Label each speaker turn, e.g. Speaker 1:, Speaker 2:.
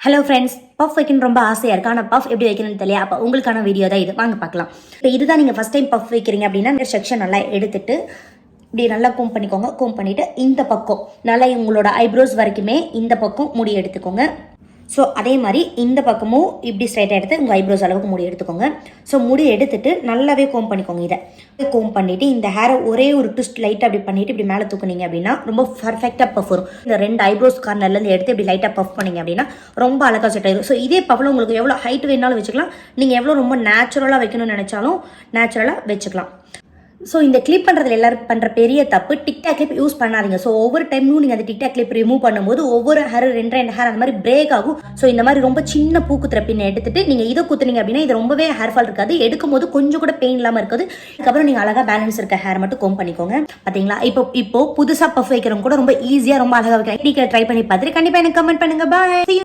Speaker 1: Hello friends, puff வைக்கணும்னு ரொம்ப ஆசையாக இருக்குது. ஆனால் பஃப் எப்படி வைக்கணும்னு தெரியல. அப்போ உங்களுக்கான வீடியோ தான் இது. வாங்க பார்க்கலாம். இப்போ இதுதான் நீங்கள் ஃபஸ்ட் டைம் பஃப் வைக்கிறீங்க அப்படின்னா இந்த செக்ஷன் நல்லா எடுத்துட்டு இப்படி நல்லா கோம் பண்ணிக்கோங்க. கோம் பண்ணிவிட்டு இந்த பக்கம் நல்லா உங்களோட ஐப்ரோஸ் வரைக்குமே இந்த பக்கம் முடி எடுத்துக்கோங்க. ஸோ அதே மாதிரி இந்த பக்கமும் இப்படி ஸ்ட்ரைட்டாக எடுத்து உங்கள் ஐப்ரோஸ் அளவுக்கு முடி எடுத்துக்கோங்க. ஸோ முடி எடுத்துட்டு நல்லாவே கோம் பண்ணிக்கோங்க. இதை கோம் பண்ணிவிட்டு இந்த ஹேரை ஒரே ஒரு ட்விஸ்ட் லைட்டாக அப்படி பண்ணிவிட்டு இப்படி மேலே தூக்குனீங்க அப்படின்னா ரொம்ப பர்ஃபெக்டாக பஃப் வரும். இந்த 2 ஐப்ரோஸ் கார்னர்லேருந்து எடுத்து இப்படி லைட்டாக பஃப் பண்ணிங்க அப்படின்னா ரொம்ப அழகாக செட் ஆயிடும். ஸோ இதே பஃபில் உங்களுக்கு எவ்வளோ ஹைட் வேணாலும் வச்சுக்கலாம். நீங்கள் எவ்வளோ ரொம்ப நேச்சுரலாக வைக்கணும்னு நினச்சாலும் நேச்சுரலாக வச்சுக்கலாம். ஸோ இந்த கிளிப் பண்ணுறதுல எல்லாரும் பண்ணுற பெரிய தப்பு, டிக்டாக் கிளிப் யூஸ் பண்ணாதீங்க. ஸோ ஒவ்வொரு டைமும் நீங்கள் அந்த டிக்டாக் கிளிப் ரிமூவ் பண்ணும்போது ஒவ்வொரு ஹேர் 2 ஹேர் அந்த மாதிரி பிரேக் ஆகும். ஸோ இந்த மாதிரி ரொம்ப சின்ன பூக்குத்துற பின்ன எடுத்துட்டு நீங்கள் இதை குத்துனீங்க அப்படின்னா இது ரொம்பவே ஹேர் ஃபால் இருக்காது. எடுக்கும் போது கொஞ்சம் கூட பெயின் இல்லாமல் இருக்காது. அதுக்கப்புறம் நீங்கள் அழகாக பேலன்ஸ் இருக்க ஹேர் மட்டும் கோம் பண்ணிக்கோங்க. பார்த்தீங்களா? இப்போ புதுசாக பஃப் வைக்கிறவங்க கூட ரொம்ப ஈஸியாக ரொம்ப அழகாக வைக்கலாம். நீங்கள் ட்ரை பண்ணி பார்த்துட்டு கண்டிப்பாக எனக்கு கமெண்ட் பண்ணுங்க. பாய்.